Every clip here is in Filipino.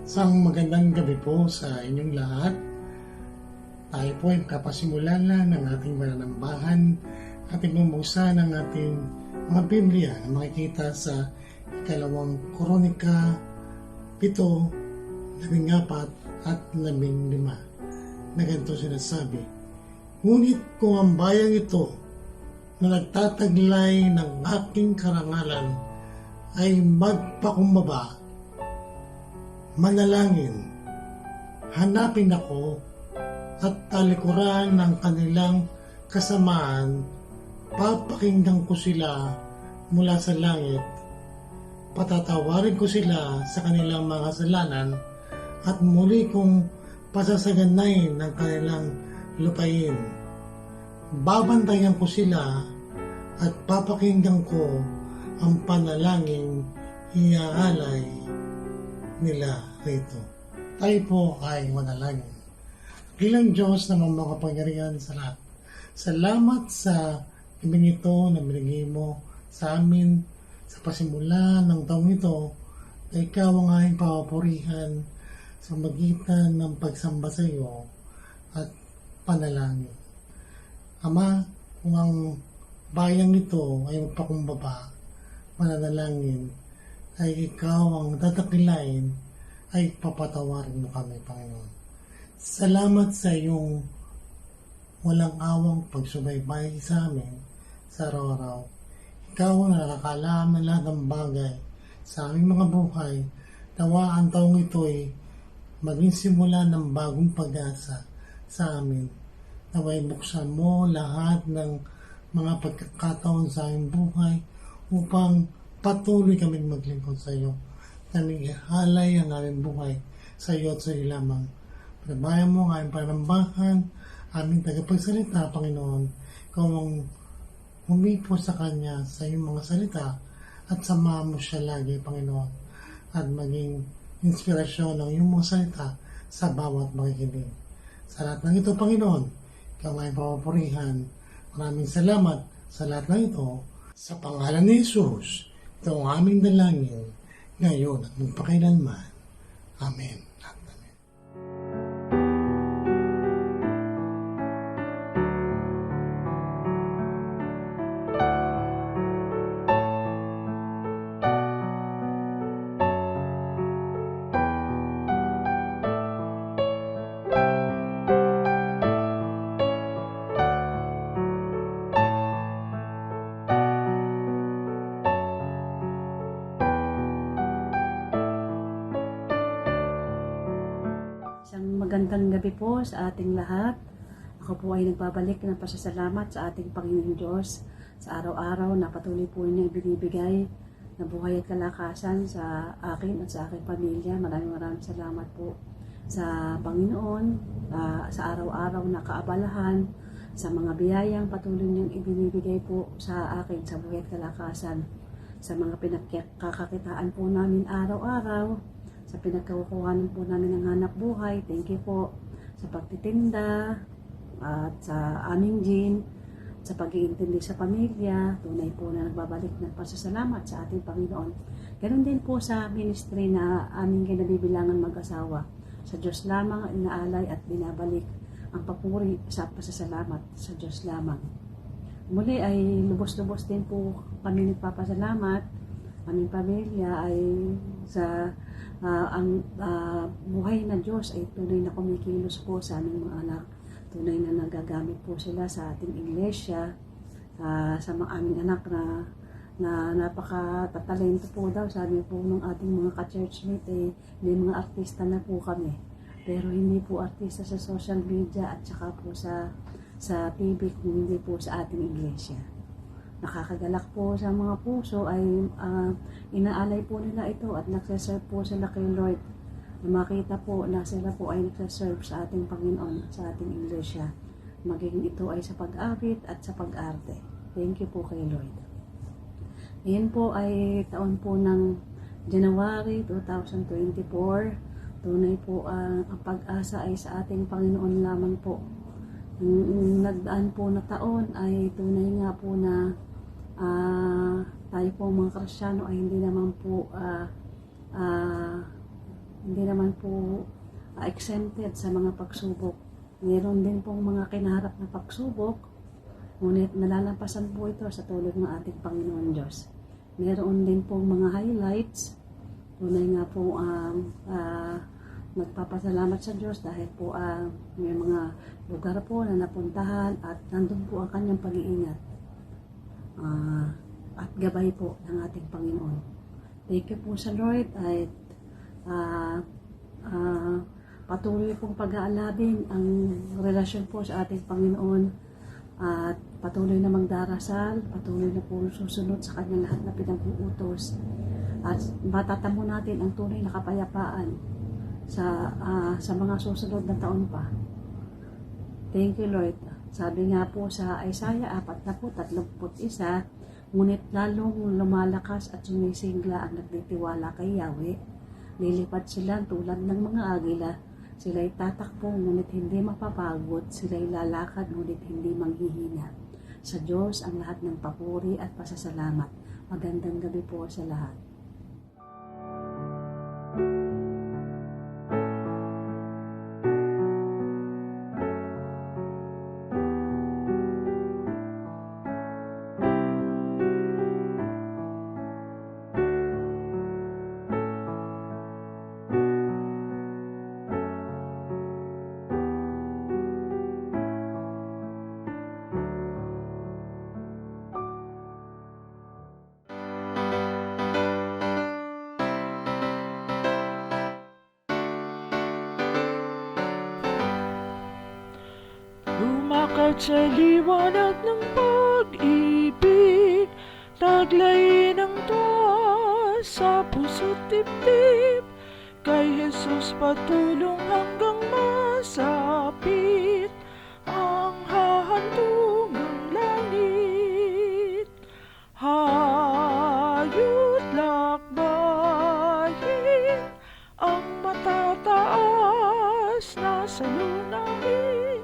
Isang magandang gabi po sa inyong lahat. Tayo po ay kapasimulan na ng ating mananambahan, ating bumusa ng ating mga Biblia na makikita sa ikalawang Kronika 7, 14 at 15 na ganito sinasabi. Ngunit kung ang bayang ito na nagtataglay ng aking karangalan ay magpakumbaba, manalangin, hanapin ako at talikuran ng kanilang kasamaan, papakinggan ko sila mula sa langit, patatawarin ko sila sa kanilang mga kasalanan at muli kong pasasaganayin ng kanilang lupain. Babantayan ko sila at papakinggan ko ang panalangin iaalay nila rito. Tayo po ay manalangin. Bilang Diyos na makapangyarihan sa lahat, salamat sa gabing ito na binigay mo sa amin sa pasimula ng taong ito na ikaw ang aming papurihan sa magitan ng pagsamba sa iyo at panalangin. Ama, kung ang bayang ito ay magpakumbaba, mananalangin, ay ikaw ang tatakilain, ay papatawarin mo kami, Panginoon. Salamat sa iyong walang awang pagsubaybay sa amin sa araw-araw. Ikaw ang nakakaalam ng lahat ng bagay sa aming mga buhay. Nawa ang taong ito ay maging simula ng bagong pag-asa sa amin. Naway buksan mo lahat ng mga pagkakataon sa aming buhay upang patuloy kaming maglingkod sa iyo. Kaming ihalay ang aming buhay sa iyo at sa iyo lamang. Panabayan mo ang aming panambahan, aming tagapagsalita, Panginoon. Ikaw ang humipo sa Kanya sa iyong mga salita at samahan mo siya lagi, Panginoon. At maging inspirasyon ng iyong mga salita sa bawat makikinig. Sa lahat ng ito, Panginoon, ikaw ang aming papapurihan. Maraming salamat sa lahat ng ito. Sa pangalan ni Jesus, ito ang aming dalangin ngayon at magpakailanman. Amen. Amen. Isang magandang gabi po sa ating lahat. Ako po ay nagbabalik ng pasasalamat sa ating Panginoong Diyos sa araw-araw na patuloy po niya binibigay na buhay at kalakasan sa akin at sa aking pamilya. Maraming salamat po sa Panginoon, sa araw-araw na kaabalahan, sa mga biyayang patuloy niyang ibinibigay po sa akin sa buhay at kalakasan, sa mga pinagkakakitaan po namin araw-araw, sa pinagkakukuhanan po namin ng hanap buhay. Thank you po sa pagtitinda at sa aming gin, sa pag-iintindi sa pamilya. Tunay po na nagbabalik ng pasasalamat sa ating Panginoon. Ganon din po sa ministry na aming kinabibilangan mag-asawa. Sa Diyos lamang inaalay at binabalik ang papuri sa pasasalamat sa Diyos lamang. Muli ay lubos-lubos din po kami nagpapasalamat. Aming pamilya ay sa ang buhay na Diyos ay tunay na kumikilos po sa aming mga anak. Tunay na nagagamit po sila sa ating iglesia, sa mga aming anak na napakatatalento po daw. Sabi po nung ating mga ka-churchmate, may mga artista na po kami. Pero hindi po artista sa social media at saka po sa TV, kung hindi po sa ating iglesia. Nakakagalak po sa mga puso ay inaalay po nila ito at nagsaserve po sila kay Lord. Makita po na sila po ay nagsaserve sa ating Panginoon, sa ating iglesia. Maging ito ay sa pag-awit at sa pag-arte. Thank you po kay Lord. Ngayon po ay taon po ng January 2024. Tunay po ang pag-asa ay sa ating Panginoon lamang po. Nagdaan po na taon ay tunay nga po na tayo po mga Kristiyano ay hindi naman po hindi naman po exempted sa mga pagsubok. Meron din pong mga kinaharap na pagsubok, ngunit nalalampasan po ito sa tulong ng ating Panginoon Diyos. Meron din pong mga highlights. Tunay nga po ang nagpapasalamat sa Diyos dahil po may mga lugar po na napuntahan at nandun po ang kanyang pag-iingat at gabay po ng ating Panginoon. Thank you po sa Lord at patuloy pong pag-aalabin ang relasyon po sa ating Panginoon at patuloy na magdarasal, patuloy na po susunod sa kanyang lahat na pinag-uutos at matatamo natin ang tunay na kapayapaan sa mga susunod na taon pa. Thank you, Lord. Sabi nga po sa Isaiah 40:31, ngunit lalong lumalakas at sumisingla ang nagtitiwala kay Yahweh. Lilipad sila tulad ng mga agila. Sila'y tatakbo ngunit hindi mapapagod. Sila'y lalakad ngunit hindi manghihina. Sa Diyos ang lahat ng papuri at pasasalamat. Magandang gabi po sa lahat. Lumakad sa liwanag ng pag-ibig, taglay ng tuwa sa puso't dibdib. Kay Jesus patulong hanggang masapit ang hahantungang langit. Hayot lakbayin ang matataas na salunahin.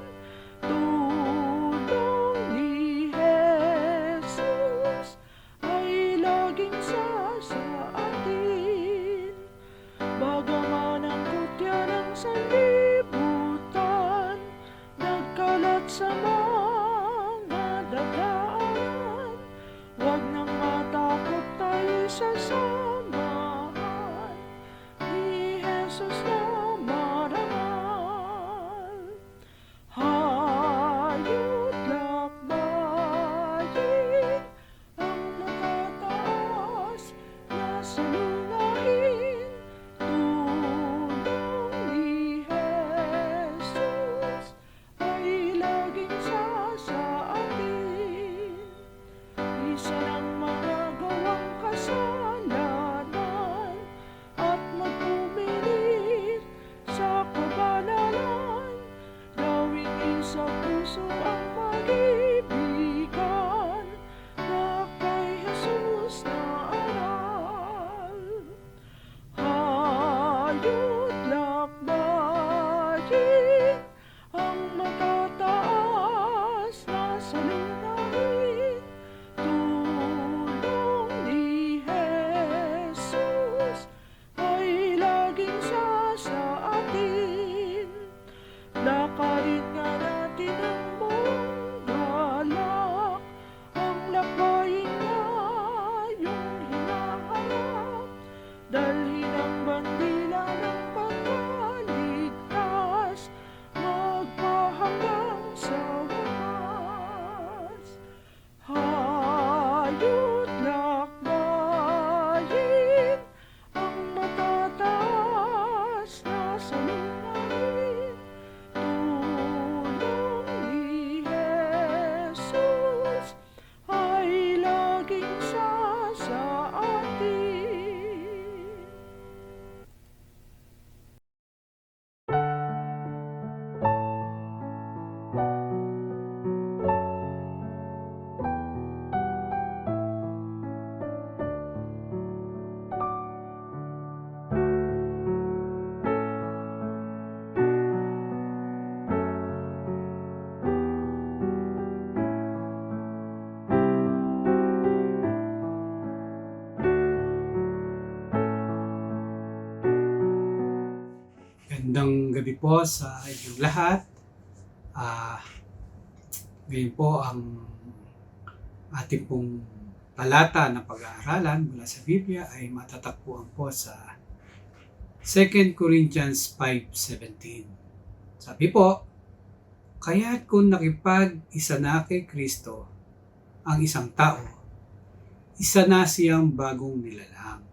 Tulong ni Jesus ay laging sa atin. Bagaman ang kutya ng sanlibutan nagkalat sa mga dadaanan, huwag nang matakot, tayo'y sasamahan ni Jesus na marangal. Hayot lakbayin ang matataas na salunahin. Tulong ni Jesus ay laging Magandang gabi po sa inyong lahat. Ngayon po ang ating pong talata na pag-aaralan mula sa Biblia ay matatagpuan po sa 2 Corinthians 5:17. Sabi po, kaya't kung nakipag-isa na kay Kristo ang isang tao, isa na siyang bagong nilalang.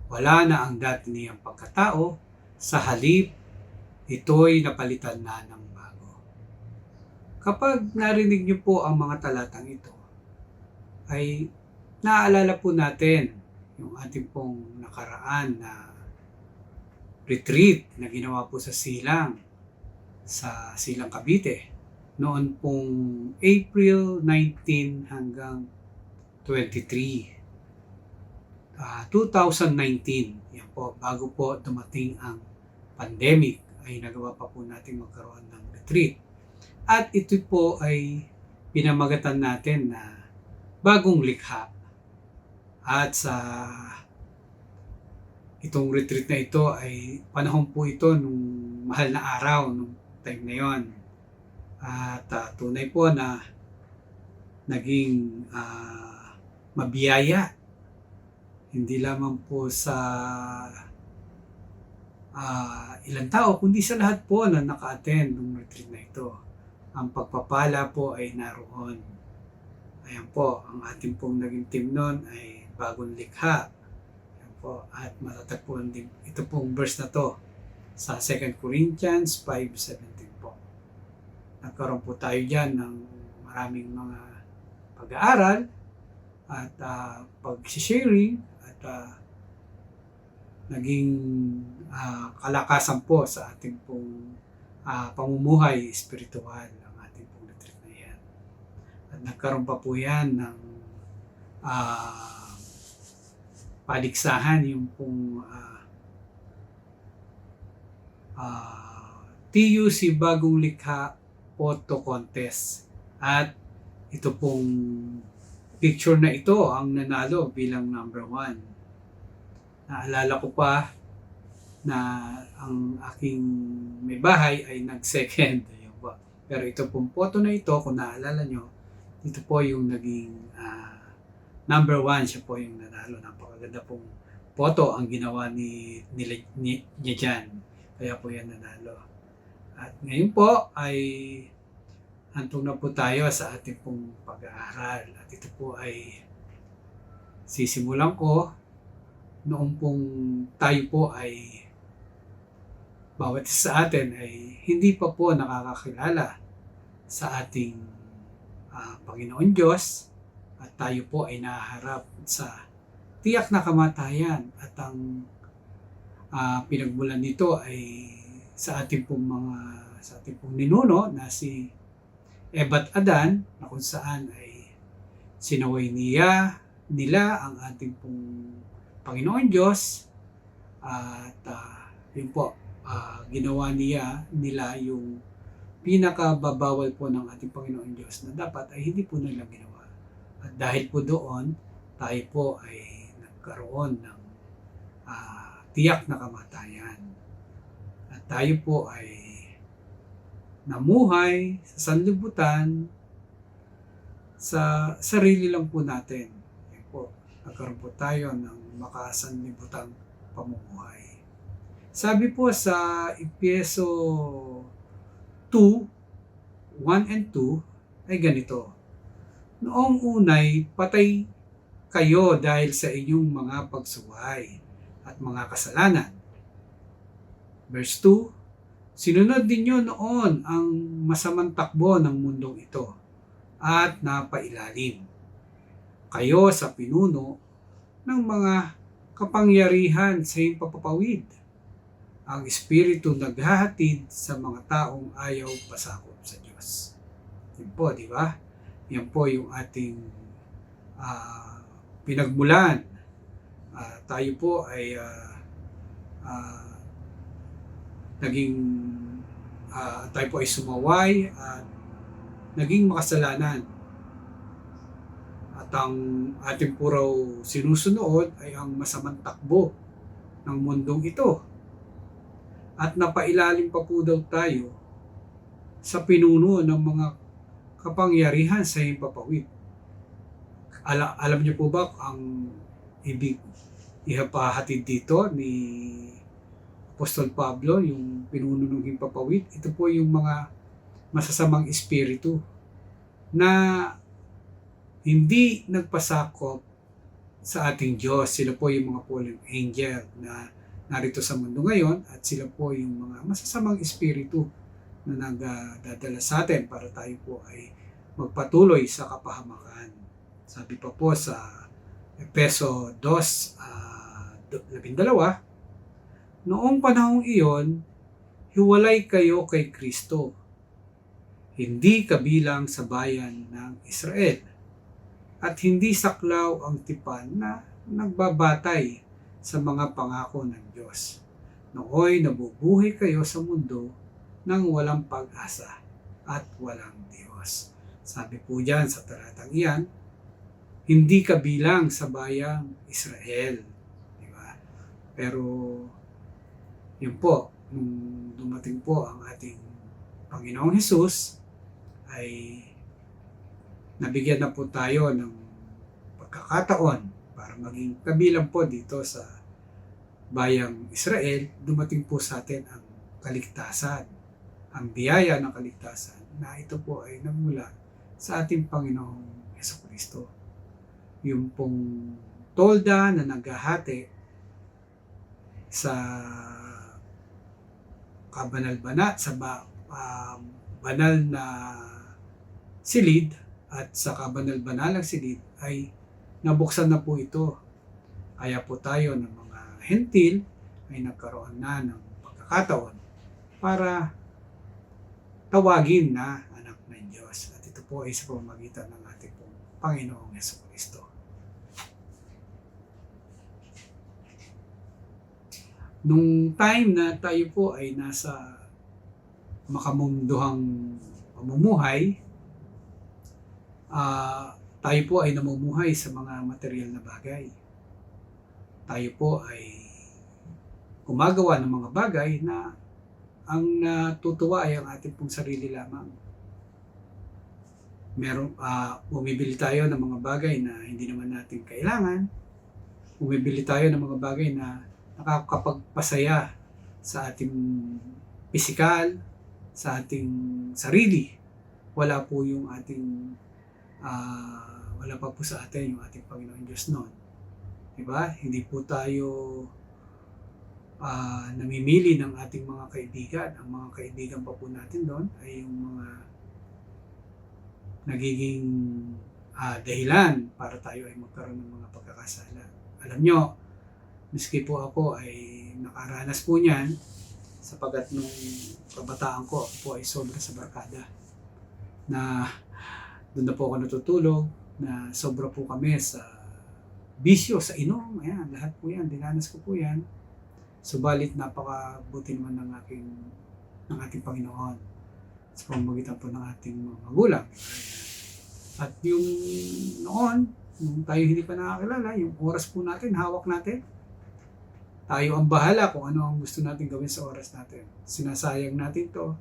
Wala na ang dati niyang pagkatao, sa halip, ito'y napalitan na ng bago. Kapag narinig niyo po ang mga talatang ito, ay naaalala po natin yung ating pong nakaraan na retreat na ginawa po sa Silang Cavite, noon pong April 19 hanggang 23. 2019, yan po, bago po dumating ang pandemic, ay nagawa pa po natin magkaroon ng retreat. At ito po ay pinamagatan natin na bagong likha. At sa itong retreat na ito ay panahon po ito nung mahal na araw, nung time na yon. At tunay po na naging mabiyaya. Hindi lamang po sa ilang tao, kundi sa lahat po na naka-attend ng retreat na ito. Ang pagpapala po ay naroon. Ayan po, ang ating pong naging team noon ay bagong likha. Ayan po, at matatagpuan din ito pong verse na to sa 2 Corinthians 5:17 po. Nagkaroon po tayo dyan ng maraming mga pag-aaral at pag-sharing at naging kalakasan po sa ating pong pamumuhay espiritual ang ating pong retreat na yan. At nagkaroon pa po yan ng paligsahan yung pong TUC Bagong Likha Photo Contest. At ito pong picture na ito ang nanalo bilang number 1. Naalala ko pa na ang aking may bahay ay nag-second. Pero ito pong photo na ito, kung naalala nyo, ito po yung naging number 1. Siya po yung nanalo. Napakaganda pong photo ang ginawa niya dyan. Kaya po yan nanalo. At ngayon po ay hantong na po tayo sa ating pong pag-aaral. At ito po ay sisimulan ko noong pong tayo po ay bawat isa sa atin ay hindi pa po nakakakilala sa ating Panginoon Diyos at tayo po ay nahaharap sa tiyak na kamatayan at ang pinagmulan nito ay sa ating pong ninuno na si Eva at Adan, na kung saan ay sinaway nila ang ating pong Panginoon Diyos at yun po, ginawa nila yung pinakababawal po ng ating Panginoon Diyos na dapat ay hindi po nila ginawa. At dahil po doon, tayo po ay nagkaroon ng tiyak na kamatayan. At tayo po ay namuhay sa sanlibutan sa sarili lang po natin. Yan po, nagkaroon po tayo ng makasanlibutang pamumuhay. Sabi po sa Efeso 2:1 and 2 ay ganito, noong unay patay kayo dahil sa inyong mga pagsuway at mga kasalanan. Verse 2, sinunod ninyo noon ang masamang takbo ng mundong ito at napailalim kayo sa pinuno ng mga kapangyarihan sa himpapawid. Ang Espiritu naghahatid sa mga taong ayaw pasakop sa Diyos. Yan po, di ba? Yan po yung ating pinagmulan. Tayo po ay tayo po ay sumaway at naging makasalanan. At ang ating puro sinusunod ay ang masamang takbo ng mundong ito. at napailalim pa po daw tayo sa pinuno ng mga kapangyarihan sa himpapawid. Alam niyo po ba ang ibig ihapahatid dito ni Apostol Pablo, yung pinuno ng himpapawid? Ito po yung mga masasamang espiritu na hindi nagpasakop sa ating Diyos. Sila po yung mga fallen angel na narito sa mundo ngayon, at sila po yung mga masasamang espiritu na nagdadala sa atin para tayo po ay magpatuloy sa kapahamakan. Sabi pa po sa Efeso 2:12, noong panahong iyon, hiwalay kayo kay Kristo, hindi kabilang sa bayan ng Israel, at hindi saklaw ang tipan na nagbabatay sa mga pangako ng Diyos. Nooy nabubuhay kayo sa mundo ng walang pag-asa at walang Diyos. Sabi po diyan sa talatang iyan, hindi kabilang sa bayang Israel. Diba? Pero yun po, nung dumating po ang ating Panginoong Hesus, ay nabigyan na po tayo ng pagkakataon para maging kabilang po dito sa bayang Israel. Dumating po sa atin ang kaligtasan, ang biyaya ng kaligtasan, na ito po ay nagmula sa ating Panginoong Jesucristo. Yung pong tolda na naghahati sa kabanal-banal, sa banal na silid, at sa kabanal-banalang silid ay nabuksan na po ito. Kaya po tayo ng mga hentil ay nagkaroon na ng pagkakataon para tawagin na anak ng Diyos. At ito po ay sa pamamagitan ng ating pong Panginoong Jesucristo. Nung time na tayo po ay nasa makamunduhang pamumuhay, tayo po ay namumuhay sa mga material na bagay. Tayo po ay gumagawa ng mga bagay na ang natutuwa ay ang ating pong sarili lamang. Bumibili tayo ng mga bagay na hindi naman natin kailangan. Bumibili tayo ng mga bagay na nakakapagpasaya sa ating pisikal, sa ating sarili. Wala po yung ating wala pa po sa atin yung ating Panginoon Diyos noon. Diba? Hindi po tayo namimili ng ating mga kaibigan. Ang mga kaibigan pa po natin doon ay yung mga nagiging dahilan para tayo ay magkaroon ng mga pagkakasala. Alam nyo, miski po ako ay nakaranas po niyan, sapagat nung kabataan ko, ako po ay sobra sa barkada. Na doon na po ako natutulog, na sobra po kami sa bisyo, sa inom. Ayan, lahat po yan, dinanas ko po yan. Subalit napakabuti naman ng ating Panginoon sa pamamagitan po ng ating mga magulang. At yung noon, nung tayo hindi pa nakakilala, yung oras po natin, hawak natin. Tayo ang bahala kung ano ang gusto natin gawin sa oras natin. Sinasayang natin to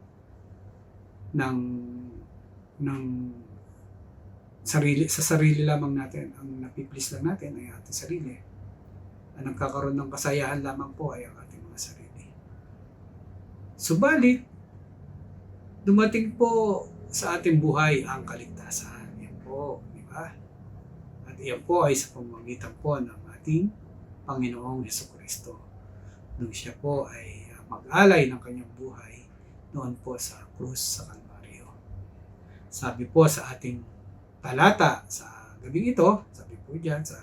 ng sa sarili lamang natin. Ang napiplease lang natin ay ating sarili. Ang nagkakaroon ng kasayahan lamang po ay ang ating mga sarili. Subalit, dumating po sa ating buhay ang kaligtasan. Yan po, di ba? At iyan po ay sa pamamagitan po ng ating Panginoong Jesucristo. Nung siya po ay mag-alay ng kanyang buhay noon po sa krus sa Kalbaryo. Sabi po sa ating talata sa gabing ito, sabi po diyan sa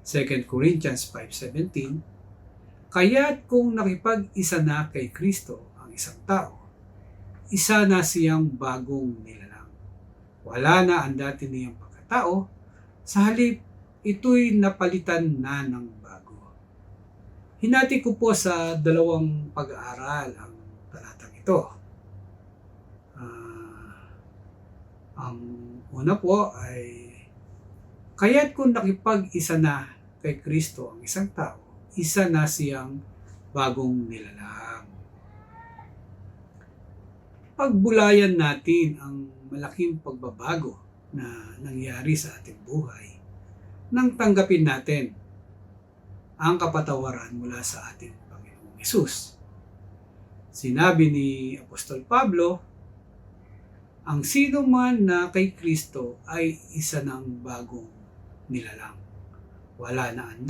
2 Corinthians 5:17, kaya't kung nakipag-isa na kay Kristo ang isang tao, isa na siyang bagong nilalang. Wala na ang dati niyang pagkatao, sa halip ito'y napalitan na ng bago. Hinati ko po sa dalawang pag-aaral ang talatang ito. Ang una po ay, kaya't kung nakipag-isa na kay Kristo ang isang tao, isa na siyang bagong nilalang. napagbulayan natin ang malaking pagbabago na nangyari sa ating buhay nang tanggapin natin ang kapatawaran mula sa ating Panginoong Hesus. Sinabi ni Apostol Pablo, ang sino man na kay Kristo ay isa ng bagong nilalang. Wala na ang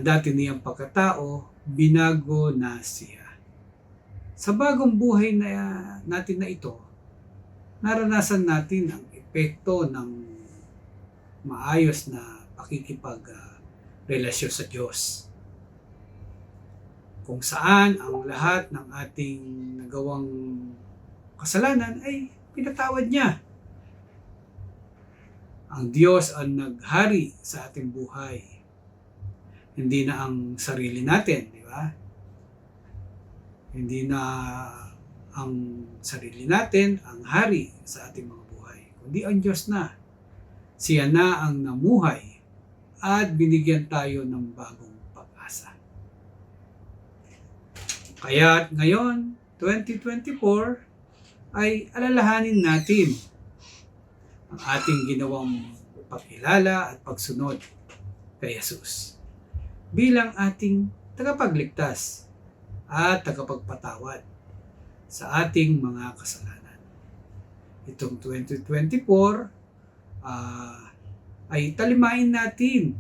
dati niyang pagkatao, binago na siya. Sa bagong buhay na natin na ito, naranasan natin ang epekto ng maayos na pakikipag-relasyon sa Diyos. Kung saan ang lahat ng ating nagawang kasalanan ay pinatawad niya. Ang Diyos ang naghari sa ating buhay. Hindi na ang sarili natin, di ba? Hindi na ang sarili natin ang hari sa ating mga buhay, kundi ang Diyos na. Siya na ang namuhay at binigyan tayo ng bagong pag-asa. Kaya ngayon, 2024, ay alalahanin natin ang ating ginawang pagkilala at pagsunod kay Jesus bilang ating tagapagligtas at tagapagpatawad sa ating mga kasalanan. Itong 2024 ay talimain natin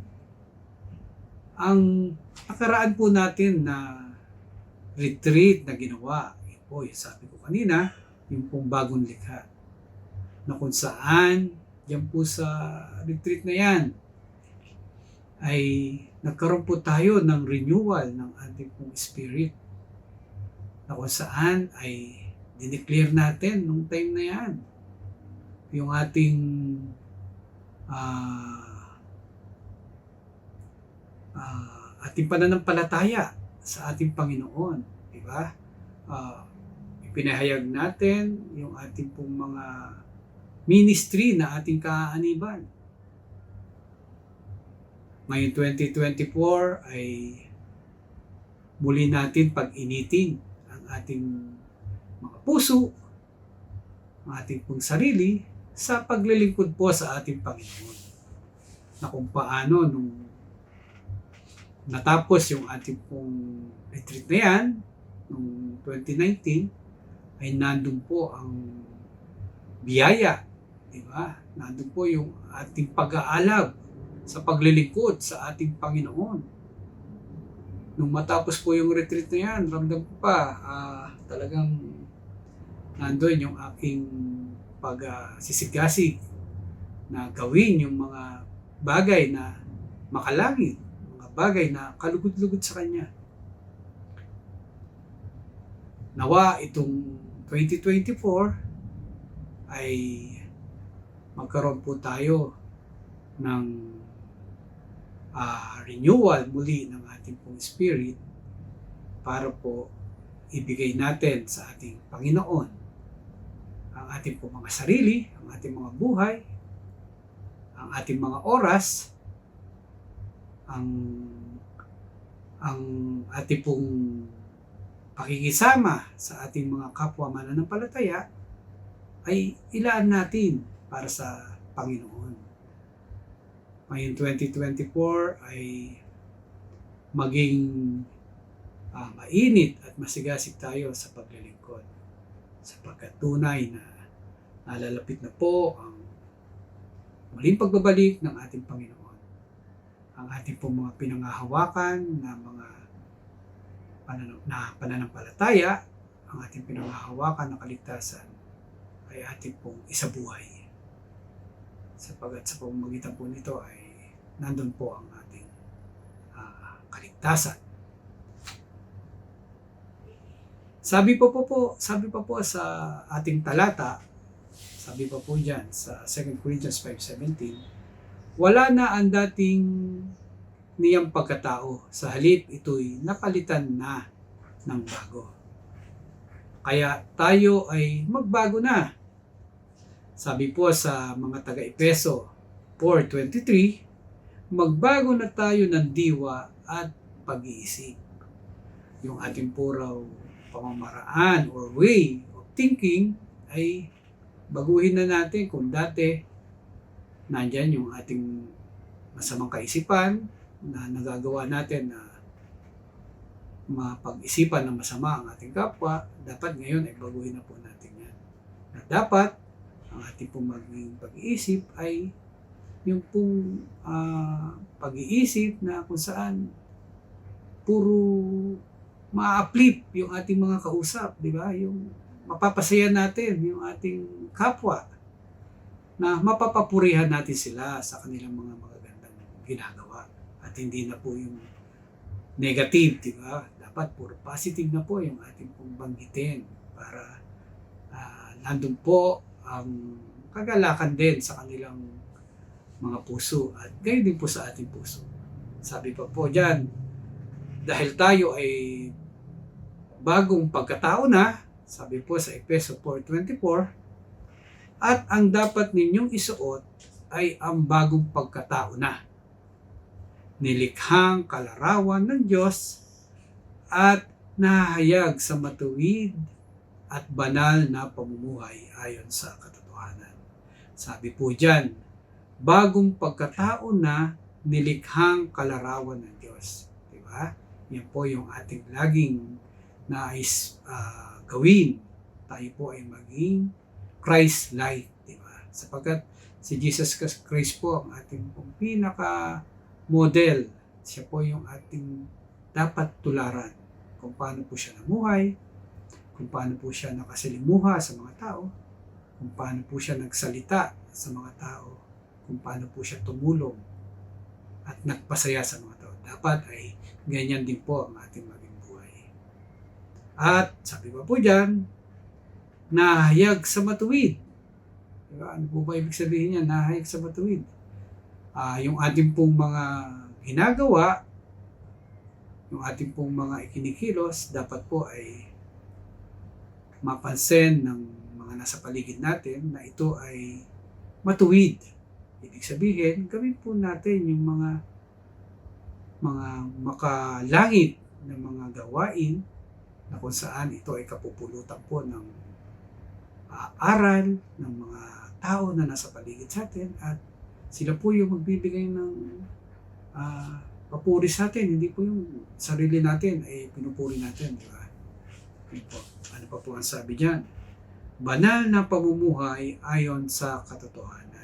ang nakaraan po natin na retreat na ginawa. Yun po, yung sabi ko kanina, yung pong bagong likha. Na kung saan, yan po sa retreat na yan, ay nagkaroon po tayo ng renewal ng ating pong spirit. Na kung saan ay dineclare natin nung time na yan. Yung ating ating pananampalataya sa ating Panginoon, di ba? Ipinahayag natin yung ating pong mga ministry na ating kaaniban. Ngayon 2024 ay muli natin pag-initin ang ating mga puso, ang ating pong sarili sa paglilingkod po sa ating Panginoon. Na kung paano nung natapos yung ating pong retreat na yan, noong 2019, ay nandun po ang biyaya, di ba? Nandun po yung ating pag-aalab sa paglilingkod sa ating Panginoon. Nung matapos po yung retreat na yan, ramdam ko pa, talagang nandun yung aking pagsisigasig na gawin yung mga bagay na makalangit, mga bagay na kalugod-lugod sa Kanya. Nawa itong 2024 ay magkaroon po tayo ng renewal muli ng ating pong spirit para po ibigay natin sa ating Panginoon ang ating pong mga sarili, ang ating mga buhay, ang ating mga oras, ang ating pong pakikisama sa ating mga kapwa mananampalataya ay ilaan natin para sa Panginoon. Ngayon 2024 ay maging mainit at masigasig tayo sa paglilingkod. Sapagkat tunay na nalalapit na po ang muling pagbabalik ng ating Panginoon. Ang ating pong mga pinanghahawakan na mga pananampalataya, ang ating pinanghahawakan na kaligtasan ay ating pong isabuhay. Sapagkat sa pamamagitan po nito ay nandun po ang ating kaligtasan. Sabi pa po sa ating talata, sabi pa po dyan sa 2 Corinthians 5:17, wala na ang dating niyang pagkatao, sa halip ito'y napalitan na ng bago. Kaya tayo ay magbago na. Sabi po sa mga taga-Epeso 4:23, magbago na tayo ng diwa at pag-iisip. Yung ating po raw pamamaraan or way of thinking ay baguhin na natin. Kung dati nandyan yung ating masamang kaisipan na nagagawa natin na mapag-isipan ng masama ang ating kapwa, dapat ngayon ay baguhin na po natin yan. Na dapat ang ating pong maging pag-iisip ay yung pong pag-iisip na kung saan puro ma-uplift yung ating mga kausap, di ba? Yung mapapasaya natin yung ating kapwa, na mapapapurihan natin sila sa kanilang mga magagandang ginagawa. At hindi na po yung negative, di ba? Dapat puro positive na po yung ating pong banggitin para nandun po ang kagalakan din sa kanilang mga puso at gayon din po sa ating puso. Sabi pa po dyan, dahil tayo ay bagong pagkatao na, sabi po sa Efeso 4:24, at ang dapat ninyong isuot ay ang bagong pagkatao na, nilikhang kalarawan ng Diyos at nahayag sa matuwid at banal na pamumuhay ayon sa katotohanan. Sabi po dyan, bagong pagkatao na, nilikhang kalarawan ng Diyos. Diba? Yan po yung ating laging nais gawin. Tayo po ay maging Christ-like. Diba? Sapagkat si Jesus Christ po ang ating pong pinaka-model. Siya po yung ating dapat tularan. Kung paano po siya namuhay, kung paano po siya nakasalimuha sa mga tao, kung paano po siya nagsalita sa mga tao, kung paano po siya tumulong at nagpasaya sa mga tao. Dapat ay ganyan din po ang ating maging buhay. At sabi pa po dyan, nahayag sa matuwid. Diba? Ano po ba ibig sabihin niya? Nahayag sa matuwid. Yung ating pong mga ginagawa, yung ating pong mga ikinikilos, dapat po ay mapansin ng mga nasa paligid natin na ito ay matuwid. Ibig sabihin, gawin po natin yung mga makalangit na mga gawain na kung saan ito ay kapupulutan po ng aral ng mga tao na nasa paligid sa atin at sila po yung magbibigay ng papuri sa atin. Hindi po yung sarili natin ay pinupuri natin. Di ba? Ano pa po ang sabi dyan? Banal na pamumuhay ayon sa katotohanan.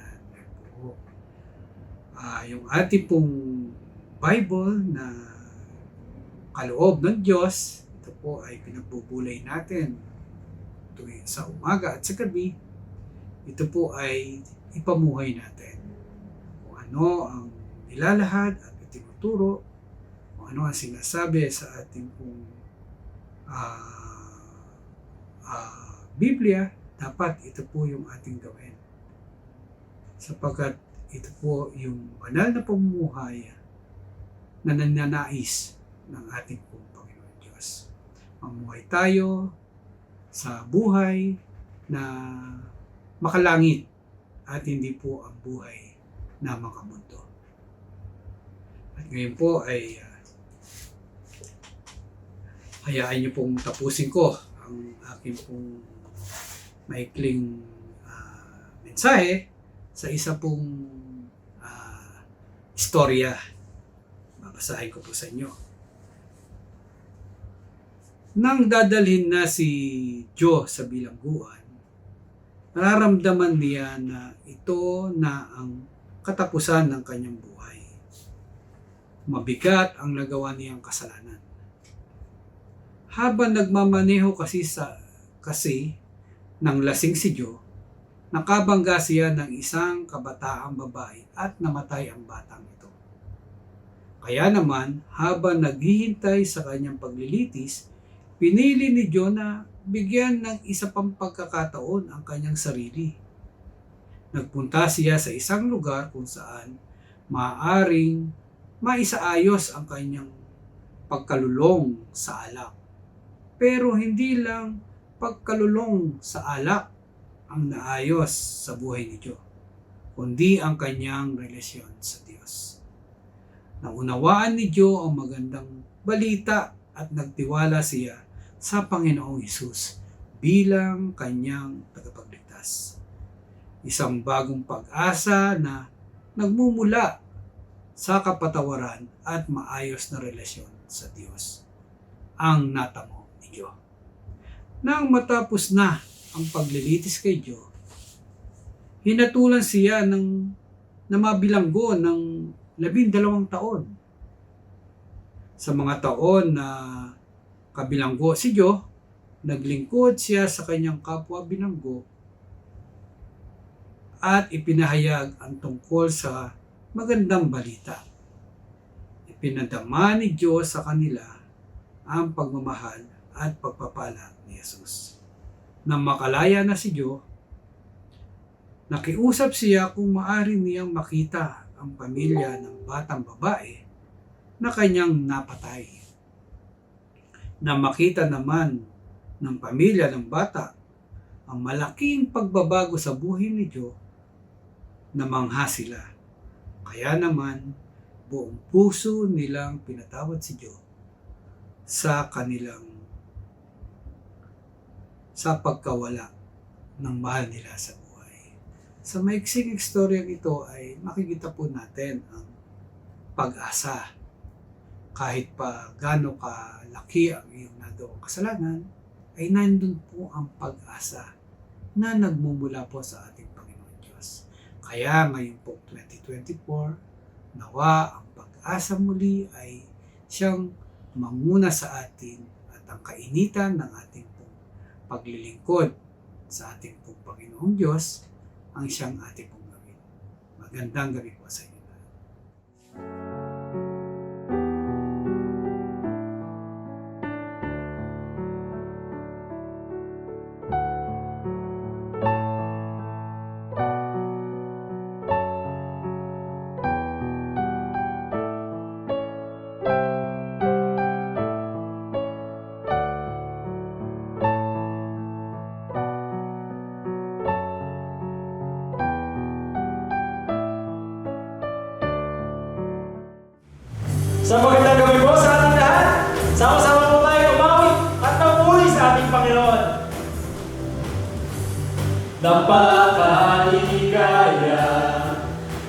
Yung ating pong Bible na kaloob ng Diyos, ito po ay pinagbubulay natin tuwing sa umaga at sa gabi. Ito po ay ipamuhay natin. Kung ano ang nilalahad at itinuturo, kung ano ang sinasabi sa ating pong Biblia, dapat ito po yung ating gawin. Sapagkat ito po yung banal na pamumuhay na nananais ng ating pong Panginoon Diyos. Mamuhay tayo sa buhay na makalangit at hindi po ang buhay na makamundo. At ngayon po ay hayaan niyo pong tapusin ko ang aking pong maikling mensahe sa isa pong istorya. Babasahin ko po sa inyo. Nang dadalhin na si Joe sa bilangguan, nararamdaman niya na ito na ang katapusan ng kanyang buhay. Mabigat ang nagawa niyang kasalanan. Habang nagmamaneho kasi ng lasing si Joe, nakabangga siya ng isang kabataang babae at namatay ang batang ito. Kaya naman, habang naghihintay sa kanyang paglilitis, pinili ni Joe na bigyan ng isa pang pagkakataon ang kanyang sarili. Nagpunta siya sa isang lugar kung saan maaaring maisaayos ang kanyang pagkalulong sa alak. Pero hindi lang pagkalulong sa alak ang naayos sa buhay ni Joe, kundi ang kanyang relasyon sa Diyos. Naunawaan ni Joe ang magandang balita at nagtiwala siya sa Panginoong Hesus bilang kanyang tagapagligtas. Isang bagong pag-asa na nagmumula sa kapatawaran at maayos na relasyon sa Diyos ang natamo ni Joe. Nang matapos na ang paglilitis kay Joe, hinatulan siya na mabilanggo ng 12 taon. Sa mga taon na kabilanggo si Joe, naglingkod siya sa kanyang kapwa bilanggo at ipinahayag ang tungkol sa magandang balita. Ipinadama ni Diyos sa kanila ang pagmamahal at pagpapala ni Jesus. Nang makalaya na si Joe, nakiusap siya kung maaari niyang makita ang pamilya ng batang babae na kanyang napatay. Na makita naman ng pamilya ng bata ang malaking pagbabago sa buhay ni Joe, namangha sila. Kaya naman, buong puso nilang pinatawad si Joe sa pagkawala ng mahal nila sa buhay. Sa maiksing ekstoryang ito ay makikita po natin ang pag-asa. Kahit pa gaano kalaki ang iyong nagawang kasalanan, ay nandun po ang pag-asa na nagmumula po sa ating Panginoon Diyos. Kaya ngayon po 2024, nawa ang pag-asa muli ay siyang manguna sa atin at ang kainitan ng ating pong paglilingkod sa ating pong Panginoong Diyos ang siyang ating pong gawin. Magandang gabi po sa inyo. Sa magandang gabi po sa ating lahat, sama-sama po tayo umawit at namuli sa ating Panginoon. Napakaligaya,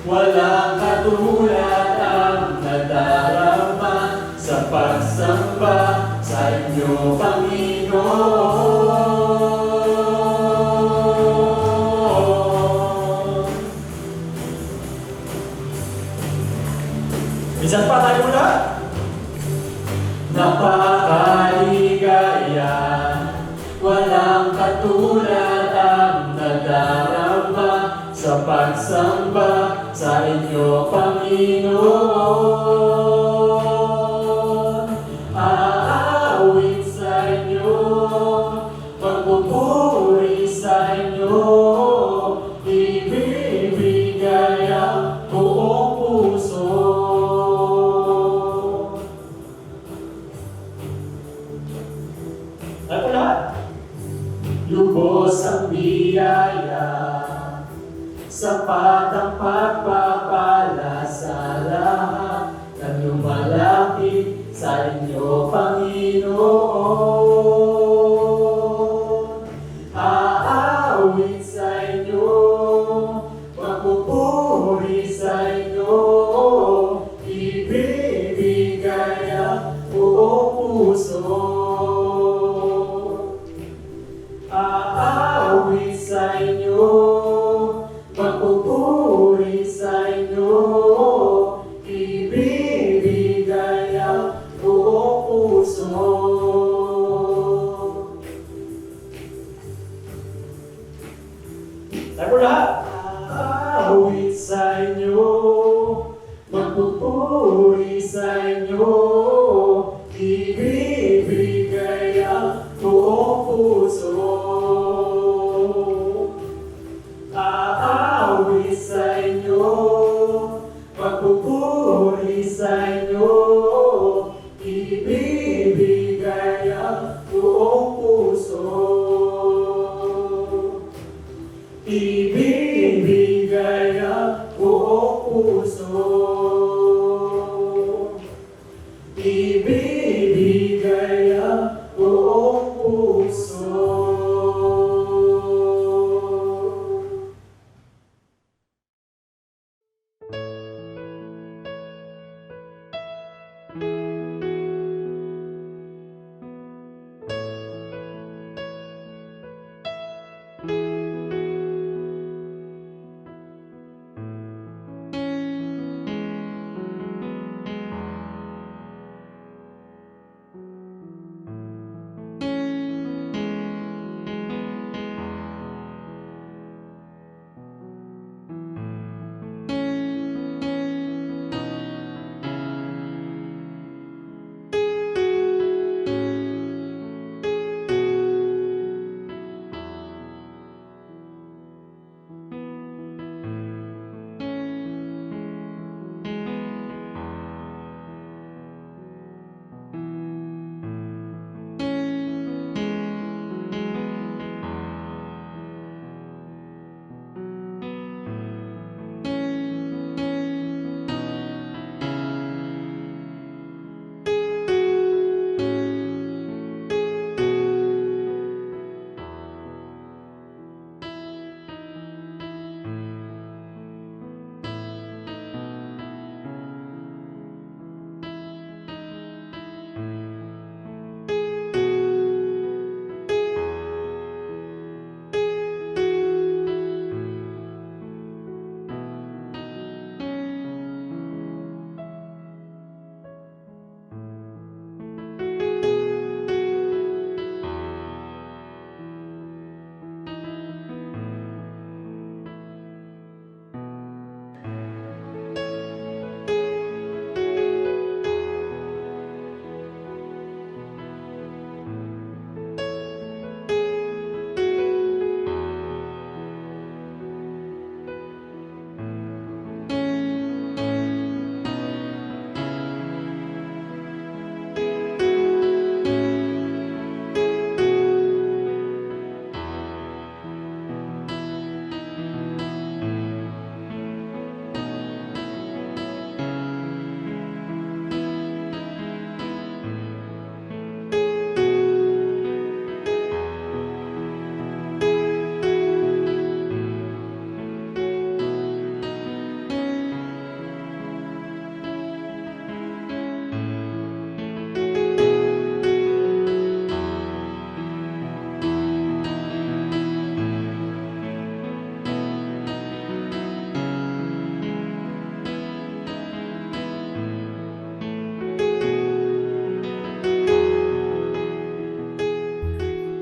walang katulad ang nadarama sa pagsamba sa inyo, Panginoon. Minsan pa tayo mula. Napakaligaya, walang katulad ang nadarama sa pagsamba sa inyo, Panginoon. Aawit sa inyo, magpupuri sa inyo, ibibigay ang buong puso. Tayo lahat. Lubos ang biyaya, sapat ang pagpapala sa lahat na lumalapit sa inyo, Panginoon. Aawit sa inyo, magpupuri sa inyo, ibibigay ang buong puso. Aawit sa inyo, magpupuri sa inyo, ibibigay ang buong puso.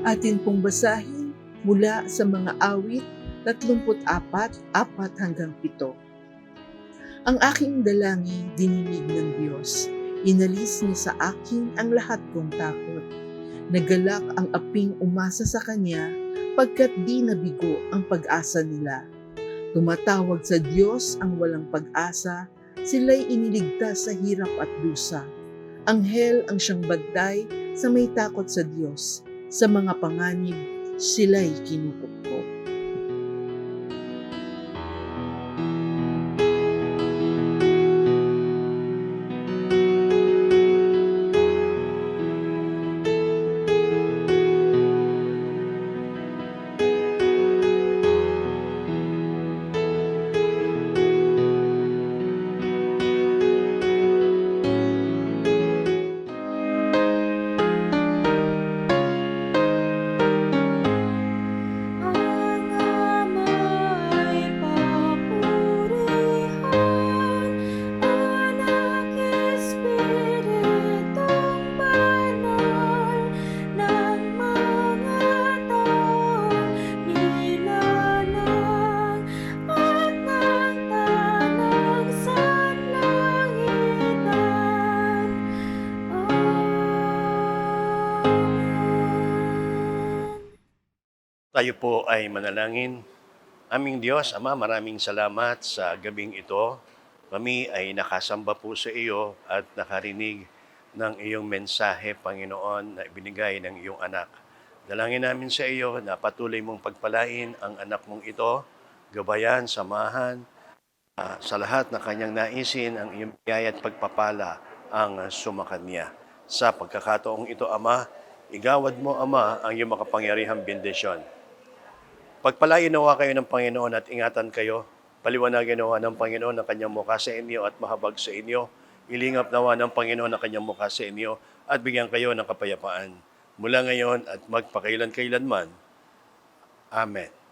Atin pong basahin mula sa mga awit 34, 4 hanggang 7. Ang aking dalangin dininig ng Diyos. Inalis niya sa akin ang lahat kong takot. Nagalak ang aping umasa sa Kanya, pagkat di nabigo ang pag-asa nila. Tumatawag sa Diyos ang walang pag-asa, sila'y iniligtas sa hirap at dusa. Anghel ang siyang bantay sa may takot sa Diyos. Sa mga panganib, sila'y kinukupkop. Ang ama'y papurihan, Anak, Espiritong Banal, ng mga taong nilalang at ng tanang sanlangitan. Amen. Tayo po ay manalangin. Aming Diyos, Ama, maraming salamat sa gabing ito. Kami ay nakasamba po sa iyo at nakarinig ng iyong mensahe, Panginoon, na ibinigay ng iyong anak. Dalangin namin sa iyo na patuloy mong pagpalain ang anak mong ito, gabayan, samahan, sa lahat na kanyang naisin, ang iyong biyaya at pagpapala ang sumakanya. Sa pagkakataong ito, Ama, igawad mo, Ama, ang iyong makapangyarihang bendisyon. Pagpalain nawa kayo ng Panginoon at ingatan kayo. Paliwanagin nawa ng Panginoon ang kanyang mukha sa inyo at mahabag sa inyo. Ilingap nawa ng Panginoon ang kanyang mukha sa inyo at bigyan kayo ng kapayapaan. Mula ngayon at magpakailan-kailanman. Amen.